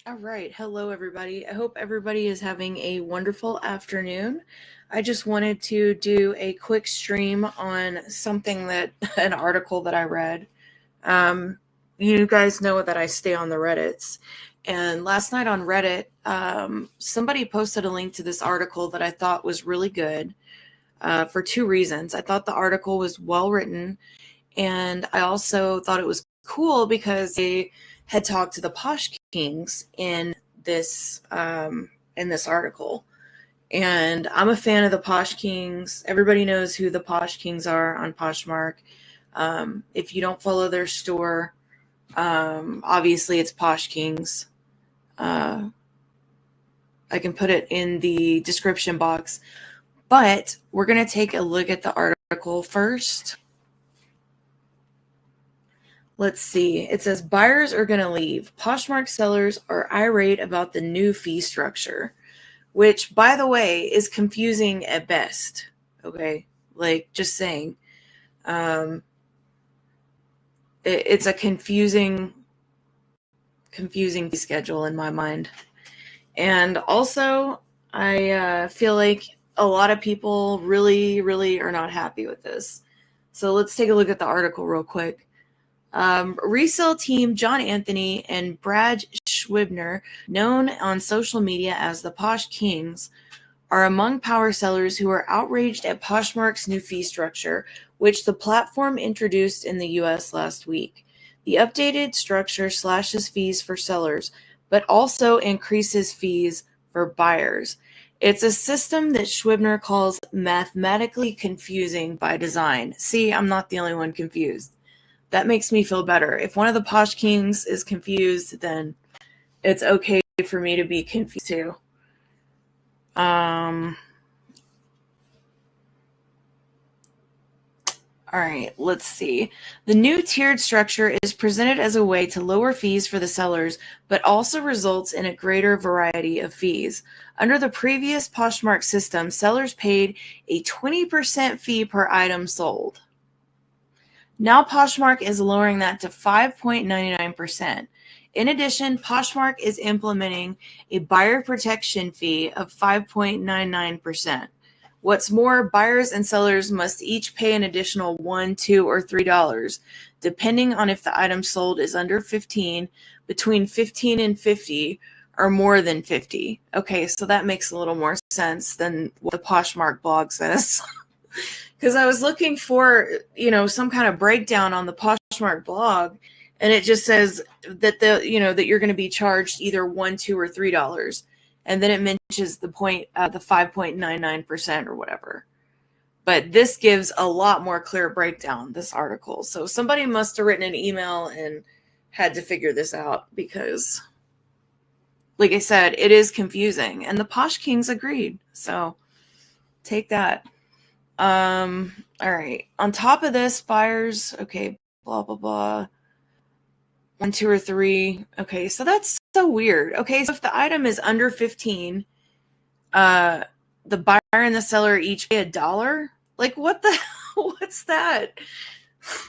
All right. Hello, everybody. I hope everybody is having a wonderful afternoon. I just wanted to do a quick stream on something an article that I read. Um, you guys know that I stay on the Reddits. And last night on Reddit, somebody posted a link to this article that I thought was really good for two reasons. I thought the article was well written, and I also thought it was cool because they had talked to the Posh Kings this in this article. And I'm a fan of the Posh Kings. Everybody knows who the Posh Kings are on Poshmark. If you don't follow their store, obviously it's Posh Kings. I can put it in the description box. But we're going to take a look at the article first. Let's see. It says buyers are going to leave. Poshmark sellers are irate about the new fee structure, which, by the way, is confusing at best. Okay, like just saying, it's a confusing fee schedule in my mind, and also I feel like a lot of people really, really are not happy with this. So let's take a look at the article real quick. Resale team John Anthony and Brad Schwibner, known on social media as the Posh Kings, are among power sellers who are outraged at Poshmark's new fee structure, which the platform introduced in the U.S. last week. The updated structure slashes fees for sellers, but also increases fees for buyers. It's a system that Schwibner calls mathematically confusing by design. See, I'm not the only one confused. That makes me feel better. If one of the Posh Kings is confused, then it's okay for me to be confused too. All right, let's see. The new tiered structure is presented as a way to lower fees for the sellers, but also results in a greater variety of fees. Under the previous Poshmark system, sellers paid a 20% fee per item sold. Now Poshmark is lowering that to 5.99%. In addition, Poshmark is implementing a buyer protection fee of 5.99%. What's more, buyers and sellers must each pay an additional $1, $2, or $3, depending on if the item sold is under 15, between 15 and 50, or more than 50. Okay, so that makes a little more sense than what the Poshmark blog says. Because I was looking for, some kind of breakdown on the Poshmark blog, and it just says that that you're going to be charged either $1, $2, or $3, and then it mentions the 5.99% or whatever. But this gives a lot more clear breakdown, this article. So somebody must have written an email and had to figure this out because, like I said, it is confusing, and the Posh Kings agreed. So take that. All right. On top of this, buyers, okay, blah, blah, blah. 1, 2, or 3. Okay, so that's so weird. Okay, so if the item is under 15, the buyer and the seller each pay $1. Like, what's that?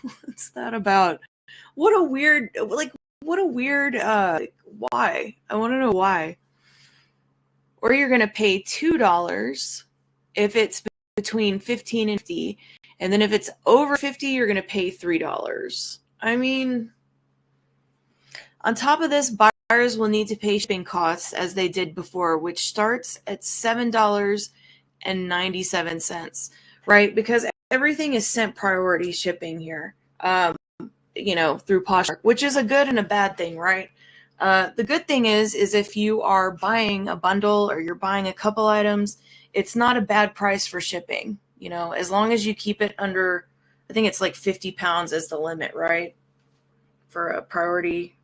What's that about? What a weird, why? I want to know why. Or you're going to pay $2 if it's between 15 and 50, and then if it's over 50, you're going to pay $3. I mean, on top of this, buyers will need to pay shipping costs as they did before, which starts at $7.97, right? Because everything is sent priority shipping here, through Poshmark, which is a good and a bad thing, right? The good thing is if you are buying a bundle or you're buying a couple items, it's not a bad price for shipping, as long as you keep it under, I think it's like 50 pounds is the limit, right? For a priority.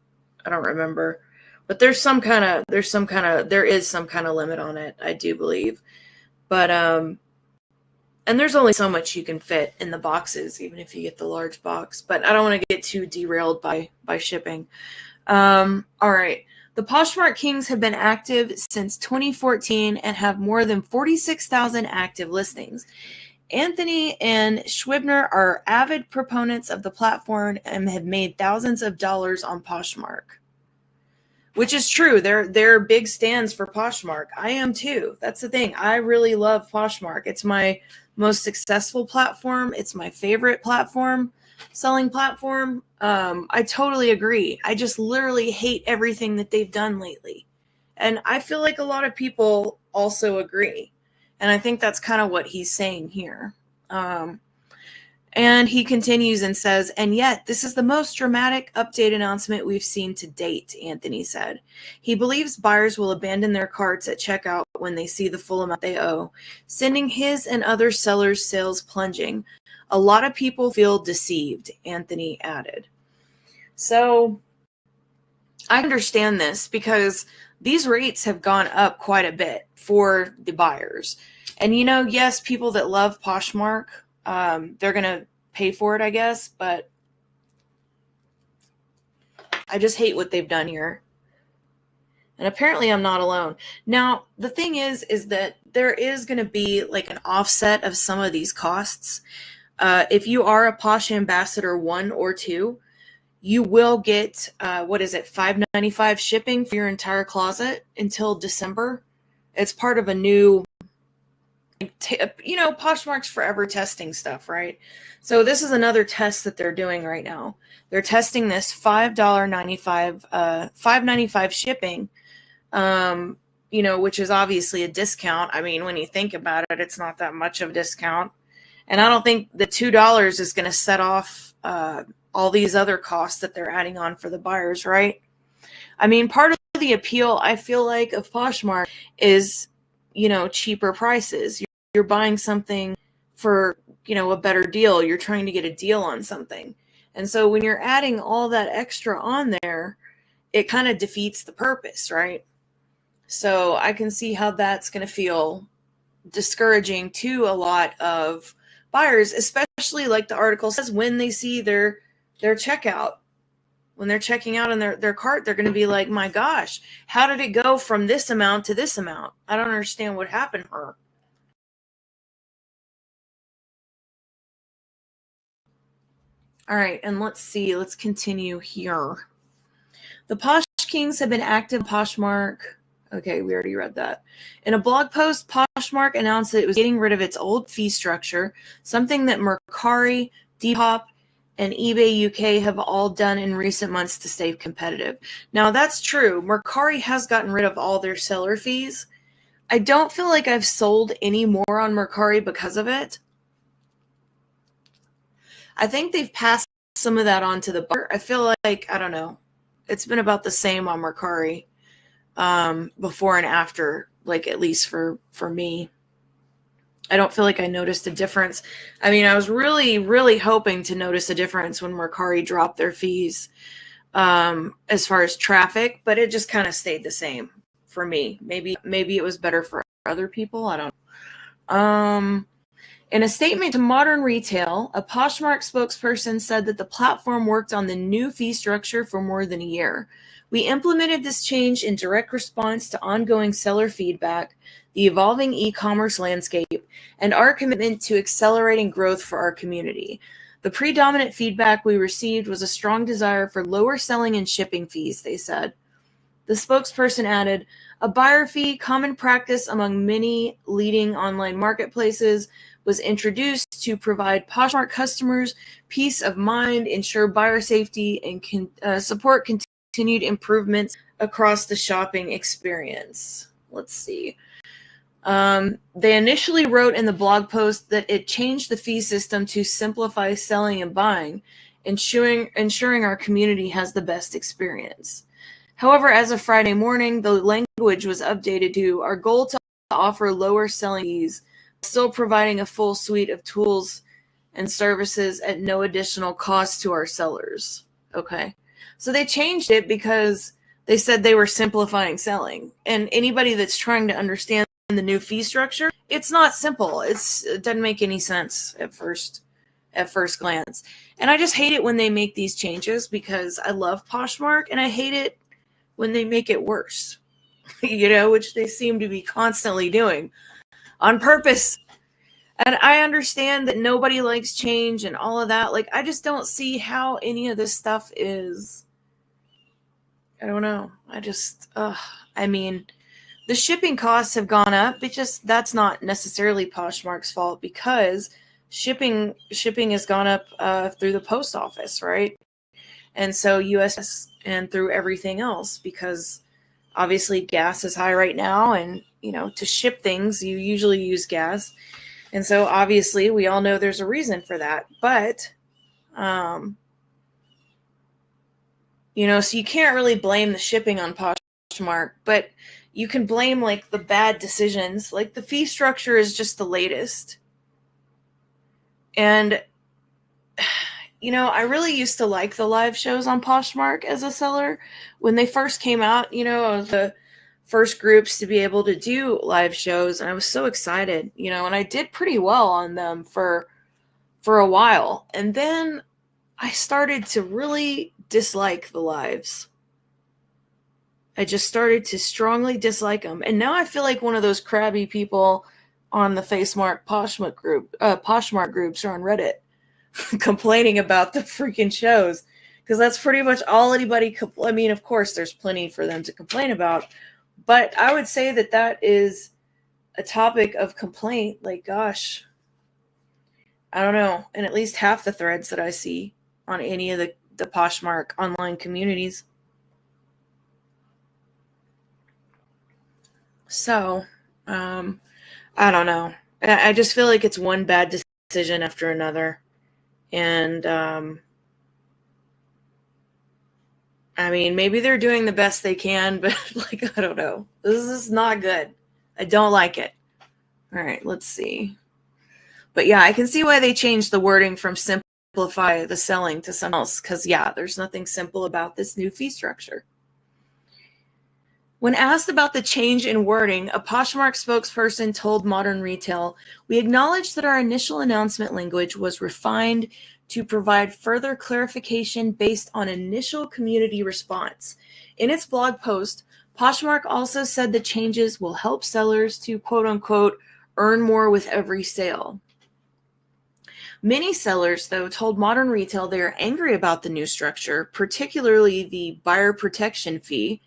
I don't remember, but there is some kind of limit on it, I do believe. But, and there's only so much you can fit in the boxes, even if you get the large box, but I don't want to get too derailed by shipping. All right. The Poshmark Kings have been active since 2014 and have more than 46,000 active listings. Anthony and Schwibner are avid proponents of the platform and have made thousands of dollars on Poshmark. which is true. They're big stands for Poshmark. I am too. That's the thing. I really love Poshmark. It's my most successful platform. It's my favorite selling platform. I totally agree. I just literally hate everything that they've done lately. And I feel like a lot of people also agree. And I think that's kind of what he's saying here. And he continues and says, and yet, this is the most dramatic update announcement we've seen to date, Anthony said. He believes buyers will abandon their carts at checkout when they see the full amount they owe, sending his and other sellers' sales plunging. A lot of people feel deceived, Anthony added. So I understand this because these rates have gone up quite a bit for the buyers. And, yes, people that love Poshmark, they're going to pay for it, I guess, but I just hate what they've done here. And apparently I'm not alone. Now, the thing is that there is going to be like an offset of some of these costs. If you are a Posh Ambassador 1 or 2, you will get, $5.95 shipping for your entire closet until December. It's part of a new, Poshmark's forever testing stuff, right? So this is another test that they're doing right now. They're testing this $5.95 shipping, which is obviously a discount. I mean, when you think about it, it's not that much of a discount. And I don't think the $2 is going to set off all these other costs that they're adding on for the buyers, right? I mean, part of the appeal, I feel like, of Poshmark is, cheaper prices. You're buying something for, a better deal. You're trying to get a deal on something. And so when you're adding all that extra on there, it kind of defeats the purpose, right? So I can see how that's going to feel discouraging to a lot of buyers, especially like the article says, when they see their checkout. When they're checking out in their cart, they're going to be like, my gosh, how did it go from this amount to this amount? I don't understand what happened to her. All right, and let's see. Let's continue here. The Posh Kings have been active on Poshmark. Okay, we already read that. In a blog post, Poshmark announced that it was getting rid of its old fee structure, something that Mercari, Depop, and eBay UK have all done in recent months to stay competitive. Now, that's true. Mercari has gotten rid of all their seller fees. I don't feel like I've sold any more on Mercari because of it. I think they've passed some of that on to the buyer. I feel like, I don't know, it's been about the same on Mercari before and after, like at least for me. I don't feel like I noticed a difference. I mean, I was really, really hoping to notice a difference when Mercari dropped their fees as far as traffic, but it just kind of stayed the same for me. Maybe it was better for other people. I don't know. In a statement to Modern Retail, a Poshmark spokesperson said that the platform worked on the new fee structure for more than a year. We implemented this change in direct response to ongoing seller feedback, the evolving e-commerce landscape, and our commitment to accelerating growth for our community. The predominant feedback we received was a strong desire for lower selling and shipping fees, they said. The spokesperson added, a buyer fee, common practice among many leading online marketplaces, was introduced to provide Poshmark customers peace of mind, ensure buyer safety, and support continued improvements across the shopping experience. Let's see. They initially wrote in the blog post that it changed the fee system to simplify selling and buying, ensuring our community has the best experience. However, as of Friday morning, the language was updated to our goal to offer lower selling fees, still providing a full suite of tools and services at no additional cost to our sellers. Okay. So they changed it because they said they were simplifying selling. And anybody that's trying to understand the new fee structure, it's not simple. It doesn't make any sense at first glance. And I just hate it when they make these changes because I love Poshmark and I hate it when they make it worse, which they seem to be constantly doing on purpose. And I understand that nobody likes change and all of that. Like, I just don't see how any of this stuff is I don't know. I mean, the shipping costs have gone up. That's not necessarily Poshmark's fault because shipping has gone up through the post office, right? And so US and through everything else, because obviously gas is high right now, and to ship things you usually use gas. And so obviously we all know there's a reason for that. But so you can't really blame the shipping on Poshmark, but you can blame like the bad decisions. Like the fee structure is just the latest. And I really used to like the live shows on Poshmark as a seller. When they first came out, I was the first groups to be able to do live shows, and I was so excited, and I did pretty well on them for a while. And then I started to really dislike the lives. I just started to strongly dislike them. And now I feel like one of those crabby people on the Poshmark groups or on Reddit complaining about the freaking shows, because that's pretty much all anybody I mean, of course there's plenty for them to complain about, but I would say that is a topic of complaint. Like, gosh, I don't know, in at least half the threads that I see on any of the Poshmark online communities. So I don't know, I just feel like it's one bad decision after another. And I mean, maybe they're doing the best they can, but like, I don't know. This is not good. I don't like it. All right, let's see. But yeah, I can see why they changed the wording from simplify the selling to something else, because yeah, there's nothing simple about this new fee structure. When asked about the change in wording, a Poshmark spokesperson told Modern Retail, "We acknowledge that our initial announcement language was refined to provide further clarification based on initial community response." In its blog post, Poshmark also said the changes will help sellers to, quote unquote, earn more with every sale. Many sellers, though, told Modern Retail they are angry about the new structure, particularly the buyer protection fee,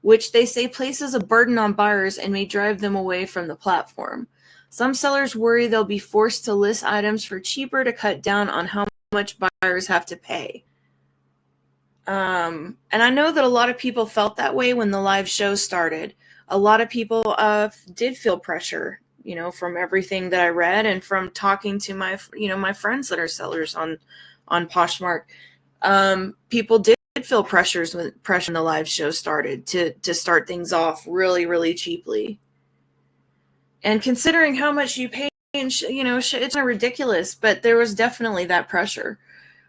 which they say places a burden on buyers and may drive them away from the platform. Some sellers worry they'll be forced to list items for cheaper to cut down on how much buyers have to pay. And I know that a lot of people felt that way when the live show started. A lot of people did feel pressure, from everything that I read and from talking to my friends that are sellers on Poshmark. People did feel pressure when the live show started to start things off really, really cheaply. And considering how much you pay, it's not ridiculous, but there was definitely that pressure.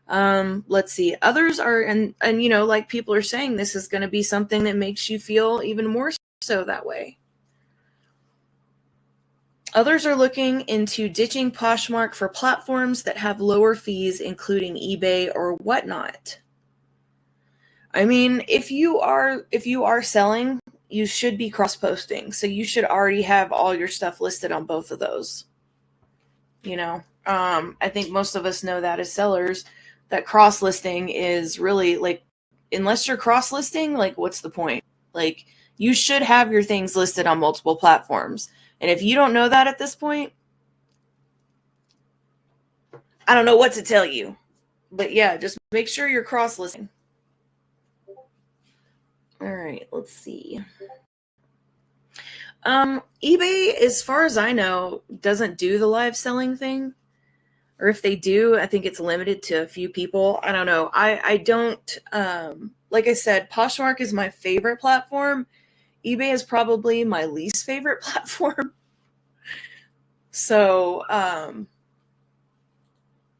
Let's see. Others are, and like people are saying, this is going to be something that makes you feel even more so that way. Others are looking into ditching Poshmark for platforms that have lower fees, including eBay or whatnot. I mean, if you are selling, you should be cross-posting. So you should already have all your stuff listed on both of those. I think most of us know that as sellers, that cross-listing is really, like, unless you're cross-listing, like, what's the point? Like, you should have your things listed on multiple platforms. And if you don't know that at this point, I don't know what to tell you. But yeah, just make sure you're cross-listing. All right, let's see. eBay, as far as I know, doesn't do the live selling thing. Or if they do, I think it's limited to a few people. I don't know. I don't, like I said, Poshmark is my favorite platform. eBay is probably my least favorite platform. So,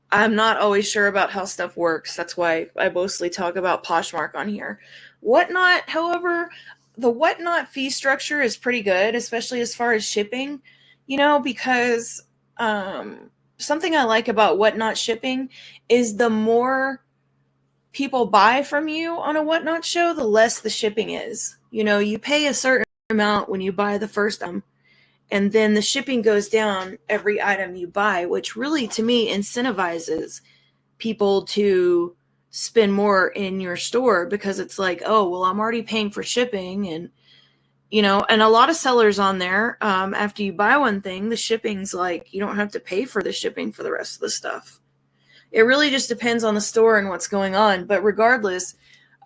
I'm not always sure about how stuff works. That's why I mostly talk about Poshmark on here. Whatnot, however, the Whatnot fee structure is pretty good, especially as far as shipping, because something I like about Whatnot shipping is the more people buy from you on a Whatnot show, the less the shipping is. You pay a certain amount when you buy the first item, and then the shipping goes down every item you buy, which really, to me, incentivizes people to spend more in your store, because it's like, oh, well, I'm already paying for shipping. And, and a lot of sellers on there, after you buy one thing, the shipping's like, you don't have to pay for the shipping for the rest of the stuff. It really just depends on the store and what's going on. But regardless,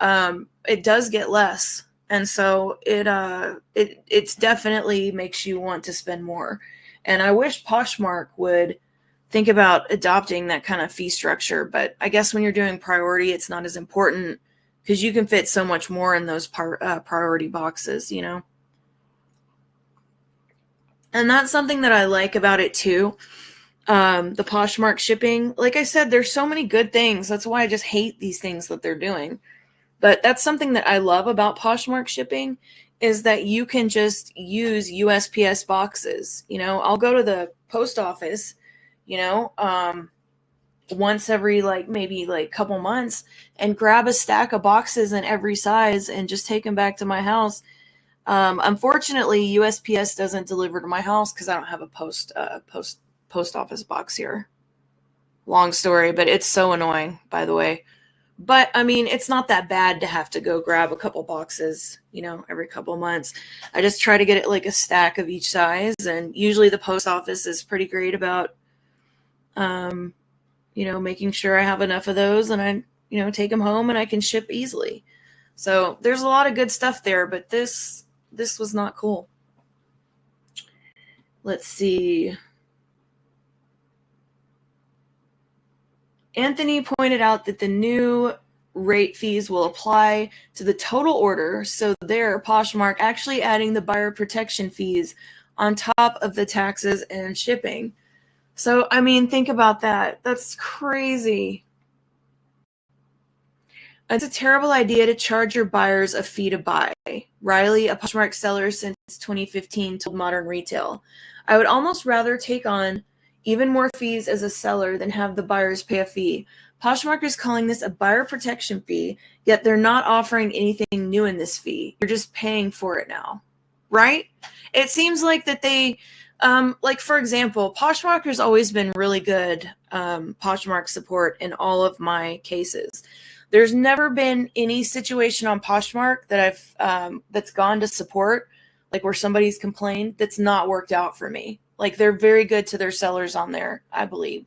it does get less. And so it's definitely makes you want to spend more. And I wish Poshmark would think about adopting that kind of fee structure. But I guess when you're doing priority, it's not as important, because you can fit so much more in those priority boxes, And that's something that I like about it too. The Poshmark shipping, like I said, there's so many good things. That's why I just hate these things that they're doing. But that's something that I love about Poshmark shipping, is that you can just use USPS boxes. I'll go to the post office, once every maybe couple months, and grab a stack of boxes in every size and just take them back to my house. Unfortunately, USPS doesn't deliver to my house because I don't have a post office box here. Long story, but it's so annoying, by the way. But I mean, it's not that bad to have to go grab a couple boxes, every couple months. I just try to get it like a stack of each size. And usually the post office is pretty great about, making sure I have enough of those, and I, take them home and I can ship easily. So there's a lot of good stuff there, but this was not cool. Let's see. Anthony pointed out that the new rate fees will apply to the total order. So there, Poshmark actually adding the buyer protection fees on top of the taxes and shipping. So, I mean, think about that. That's crazy. It's a terrible idea to charge your buyers a fee to buy. Riley, a Poshmark seller since 2015, told Modern Retail. I would almost rather take on even more fees as a seller than have the buyers pay a fee. Poshmark is calling this a buyer protection fee, yet they're not offering anything new in this fee. You're just paying for it now, right? It seems like that they, for example, Poshmark has always been really good Poshmark support in all of my cases. There's never been any situation on Poshmark that I've that's gone to support, like where somebody's complained, that's not worked out for me. Like, they're very good to their sellers on there, I believe.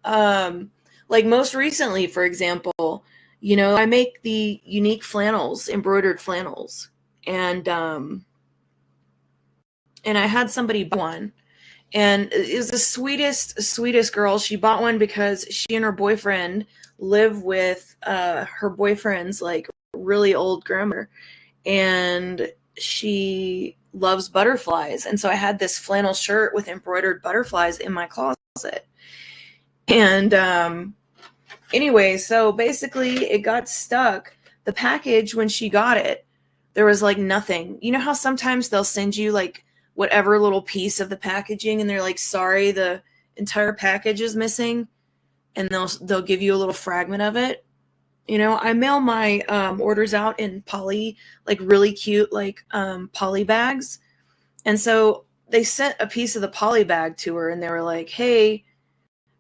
Like most recently, for example, I make the unique flannels, embroidered flannels, and I had somebody buy one, and it was the sweetest girl. She bought one because she and her boyfriend live with her boyfriend's really old grandmother, and she loves butterflies. And so I had this flannel shirt with embroidered butterflies in my closet. And anyway, so basically it got stuck. The package, when she got it, there was nothing. You know how sometimes they'll send you whatever little piece of the packaging, and they're like, sorry, the entire package is missing, and they'll give you a little fragment of it. I mail my orders out in poly, really cute, poly bags. And so they sent a piece of the poly bag to her, and they were like, hey,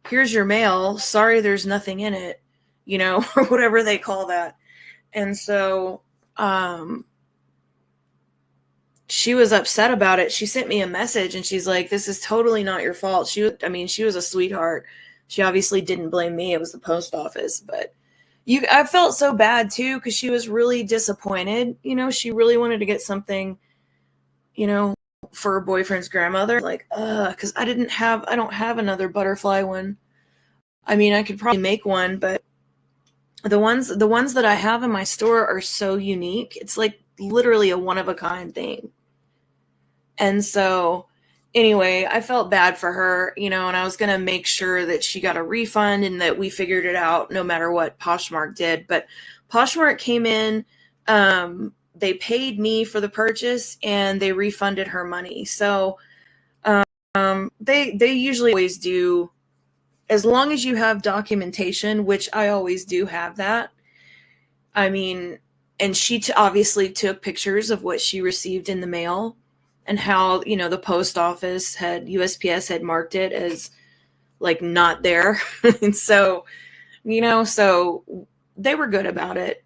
here's your mail. Sorry, there's nothing in it, or whatever they call that. And so she was upset about it. She sent me a message, and she's like, this is totally not your fault. She was a sweetheart. She obviously didn't blame me. It was the post office, but I felt so bad too, because she was really disappointed. She really wanted to get something, for her boyfriend's grandmother. Because I don't have another butterfly one. I mean, I could probably make one, but the ones that I have in my store are so unique. It's literally a one of a kind thing. And so anyway, I felt bad for her, and I was going to make sure that she got a refund and that we figured it out no matter what Poshmark did. But Poshmark came in, they paid me for the purchase, and they refunded her money. So they usually always do, as long as you have documentation, which I always do have that. I mean, and she obviously took pictures of what she received in the mail, and how, the post office USPS had marked it as like not there. And so, so they were good about it.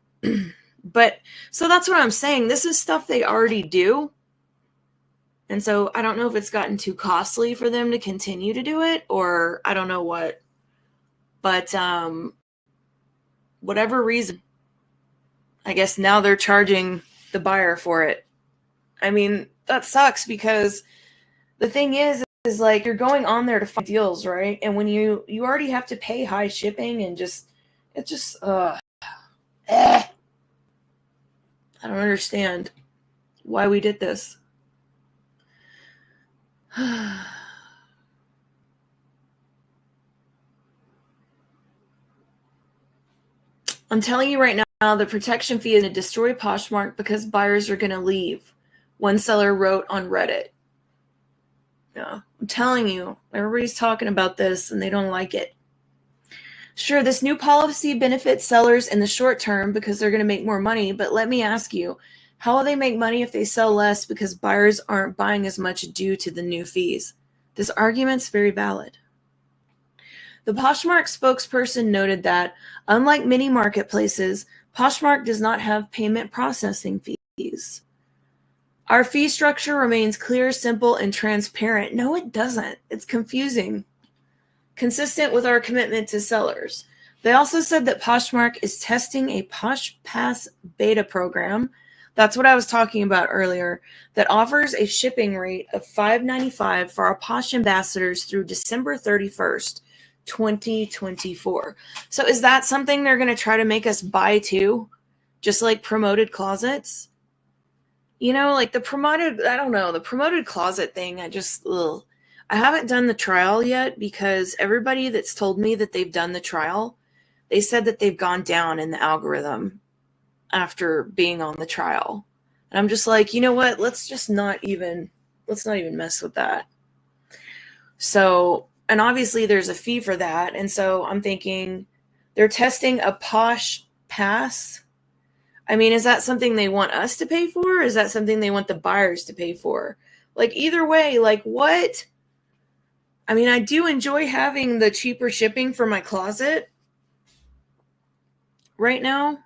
But so that's what I'm saying. This is stuff they already do. And so I don't know if it's gotten too costly for them to continue to do it, or I don't know what. But whatever reason, I guess now they're charging the buyer for it. I mean, that sucks, because the thing is like, you're going on there to find deals, right? And when you already have to pay high shipping, and I don't understand why we did this. I'm telling you right now, the protection fee is going to destroy Poshmark because buyers are going to leave. One seller wrote on Reddit. Yeah, I'm telling you, everybody's talking about this and they don't like it. Sure, this new policy benefits sellers in the short term because they're going to make more money, but let me ask you, how will they make money if they sell less because buyers aren't buying as much due to the new fees? This argument's very valid. The Poshmark spokesperson noted that, unlike many marketplaces, Poshmark does not have payment processing fees. Our fee structure remains clear, simple, and transparent. No, it doesn't. It's confusing. Consistent with our commitment to sellers. They also said that Poshmark is testing a Posh Pass beta program. That's what I was talking about earlier, that offers a shipping rate of $5.95 for our Posh ambassadors through December 31st. 2024. So is that something they're going to try to make us buy too? Just like promoted closets? Like the promoted closet thing, I haven't done the trial yet, because everybody that's told me that they've done the trial, they said that they've gone down in the algorithm after being on the trial. And I'm just like, you know what? Let's not even mess with that. So, and obviously there's a fee for that. And so I'm thinking, they're testing a Posh Pass. I mean, is that something they want us to pay for? Or is that something they want the buyers to pay for? Like, either way, like, what? I mean, I do enjoy having the cheaper shipping for my closet right now,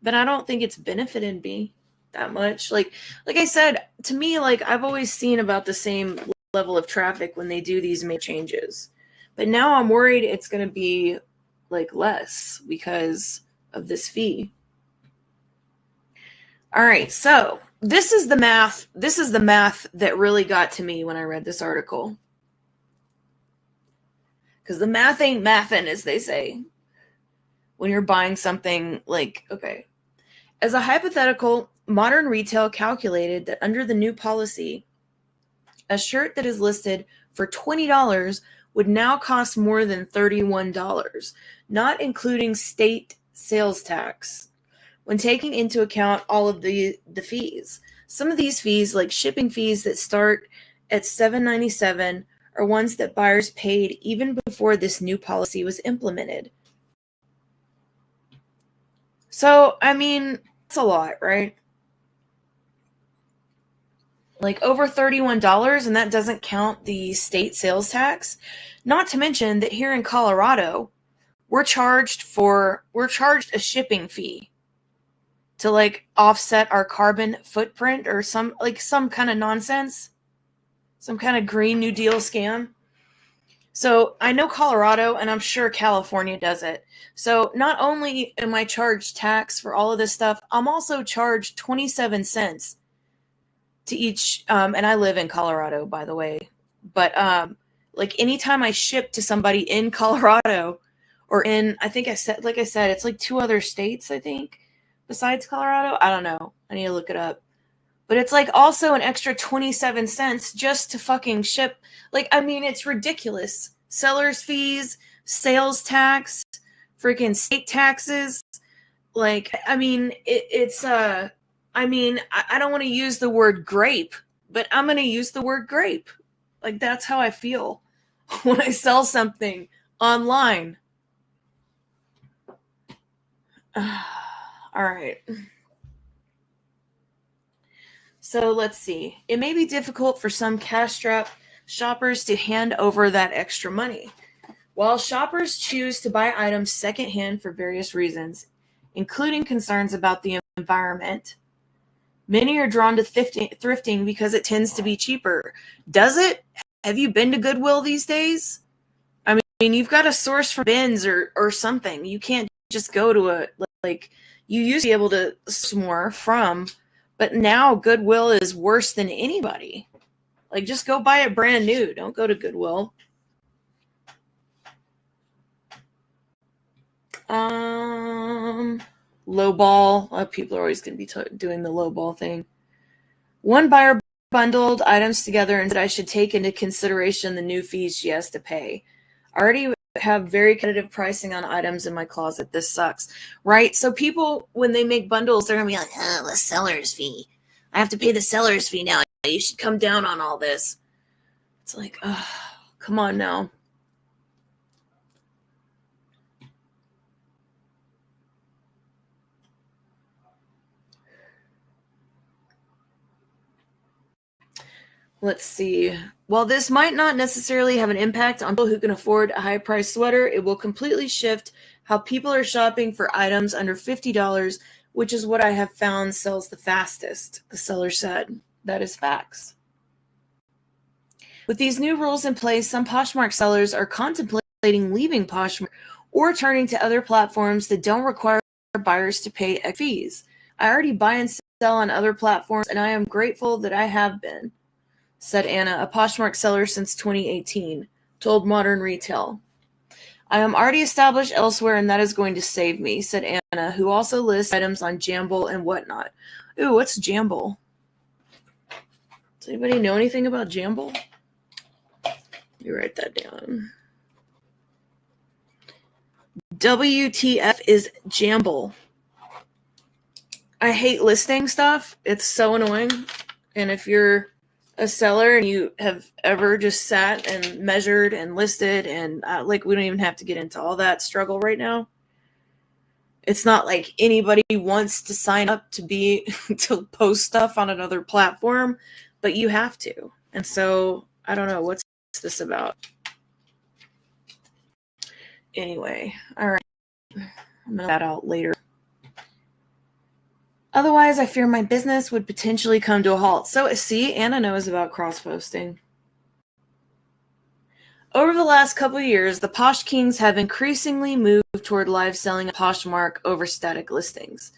but I don't think it's benefited me that much. Like I said, to me, like, I've always seen about the same level of traffic when they do these major changes. But now I'm worried it's going to be like less because of this fee. All right, so this is the math. This is the math that really got to me when I read this article. Because the math ain't mathin', as they say, when you're buying something. Like, okay, as a hypothetical, Modern Retail calculated that under the new policy, a shirt that is listed for $20 would now cost more than $31, not including state sales tax, when taking into account all of the fees. Some of these fees, like shipping fees that start at $7.97, are ones that buyers paid even before this new policy was implemented. So, I mean, that's a lot, right? Like over $31, and that doesn't count the state sales tax. Not to mention that here in Colorado, we're charged a shipping fee to like offset our carbon footprint, or some kind of nonsense, some kind of Green New Deal scam. So I know Colorado, and I'm sure California does it. So not only am I charged tax for all of this stuff, I'm also charged 27 cents to each, and I live in Colorado, by the way, but like anytime I ship to somebody in Colorado, or in, it's like 2 other states, I think, besides Colorado. I don't know. I need to look it up. But it's like also an extra 27 cents just to fucking ship. Like, I mean, it's ridiculous. Seller's fees, sales tax, freaking state taxes. Like, I mean, I don't want to use the word grape, but I'm going to use the word grape. Like, that's how I feel when I sell something online. All right. So let's see. It may be difficult for some cash-strapped shoppers to hand over that extra money. While shoppers choose to buy items secondhand for various reasons, including concerns about the environment, many are drawn to thrifting because it tends to be cheaper. Does it? Have you been to Goodwill these days? I mean, you've got to source from bins or something. You can't just go to like, you used to be able to source more from, but now Goodwill is worse than anybody. Like, just go buy it brand new. Don't go to Goodwill. Low ball. People are always going to be doing the low ball thing. One buyer bundled items together and said I should take into consideration the new fees she has to pay. I already have very competitive pricing on items in my closet. This sucks, right? So people, when they make bundles, they're going to be like, oh, the seller's fee. I have to pay the seller's fee now. You should come down on all this. It's like, oh, come on now. Let's see. While this might not necessarily have an impact on people who can afford a high-priced sweater, it will completely shift how people are shopping for items under $50, which is what I have found sells the fastest, the seller said. That is facts. With these new rules in place, some Poshmark sellers are contemplating leaving Poshmark or turning to other platforms that don't require buyers to pay fees. I already buy and sell on other platforms, and I am grateful that I have been, said Anna, a Poshmark seller since 2018, told Modern Retail. I am already established elsewhere, and that is going to save me, said Anna, who also lists items on Jamble and whatnot. Ooh, what's Jamble? Does anybody know anything about Jamble? Let me write that down. WTF is Jamble. I hate listing stuff. It's so annoying. And if you're a seller and you have ever just sat and measured and listed and we don't even have to get into all that struggle right now. It's not like anybody wants to sign up to be to post stuff on another platform, but you have to. And so I don't know, what's this about? Anyway, all right. I'm gonna that out later. Otherwise, I fear my business would potentially come to a halt. So, see, Anna knows about cross-posting. Over the last couple of years, the Posh Kings have increasingly moved toward live selling at Poshmark over static listings.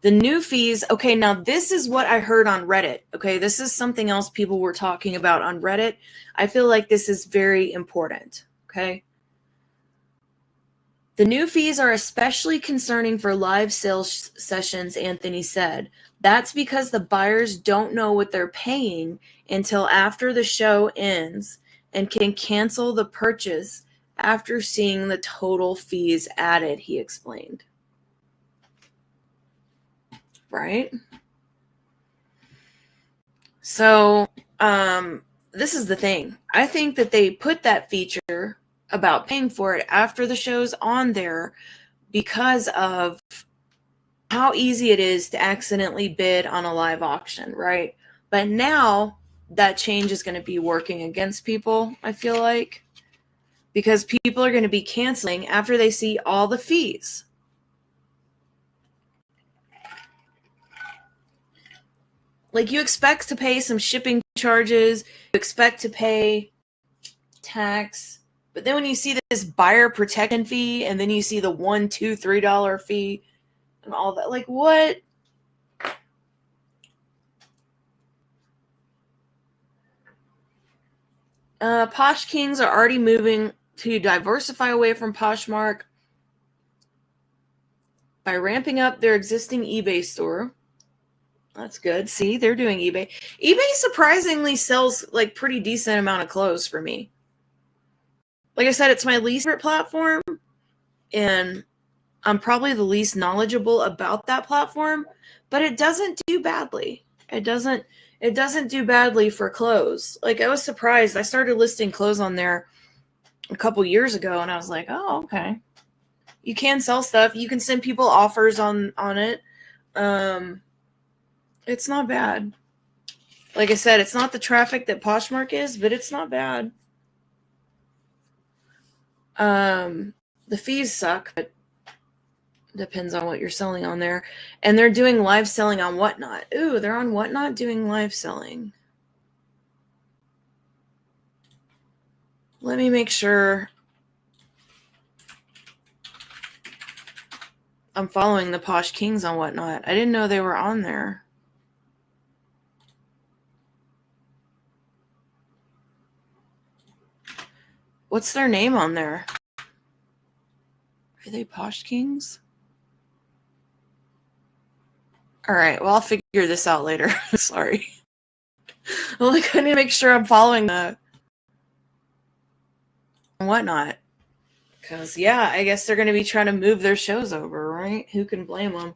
The new fees, okay, now this is what I heard on Reddit, okay? This is something else people were talking about on Reddit. I feel like this is very important, okay? The new fees are especially concerning for live sales sessions, Anthony said. That's because the buyers don't know what they're paying until after the show ends and can cancel the purchase after seeing the total fees added, he explained. Right? So, this is the thing. I think that they put that feature about paying for it after the show's on there because of how easy it is to accidentally bid on a live auction, right? But now that change is going to be working against people, I feel like, because people are going to be canceling after they see all the fees. Like, you expect to pay some shipping charges, you expect to pay tax, but then when you see this buyer protection fee, and then you see the $1, $2, $3 fee, and all that, like, what? Posh Kings are already moving to diversify away from Poshmark by ramping up their existing eBay store. That's good. See, they're doing eBay. eBay surprisingly sells like pretty decent amount of clothes for me. Like I said, it's my least favorite platform, and I'm probably the least knowledgeable about that platform, but it doesn't do badly. It doesn't do badly for clothes. Like, I was surprised. I started listing clothes on there a couple years ago, and I was like, oh, okay. You can sell stuff. You can send people offers on it. It's not bad. Like I said, it's not the traffic that Poshmark is, but it's not bad. The fees suck, but depends on what you're selling on there. And they're doing live selling on Whatnot. Ooh, they're on Whatnot doing live selling. Let me make sure I'm following the Posh Kings on Whatnot. I didn't know they were on there. What's their name on there? Are they Posh Kings? All right, well, I'll figure this out later. Sorry. Well, I need to make sure I'm following the Whatnot. Because, yeah, I guess they're going to be trying to move their shows over, right? Who can blame them?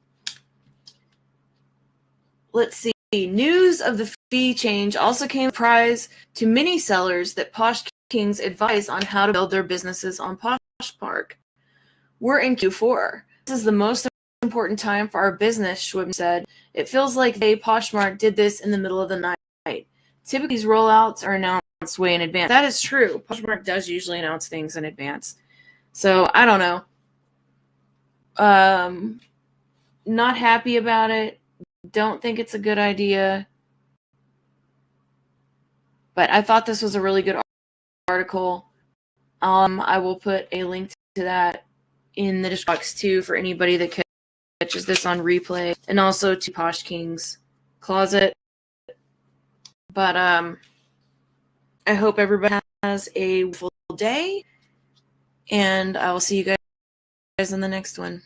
Let's see. News of the fee change also came as a surprise to many sellers that Posh Kings advise on how to build their businesses on Poshmark. We're in Q4. This is the most important time for our business, Schwib said. It feels like Poshmark did this in the middle of the night. Typically, these rollouts are announced way in advance. That is true. Poshmark does usually announce things in advance. So, I don't know. Not happy about it. Don't think it's a good idea. But I thought this was a really good article. I will put a link to that in the description box too for anybody that catches this on replay, and also to Posh King's Closet. But I hope everybody has a wonderful day, and I will see you guys in the next one.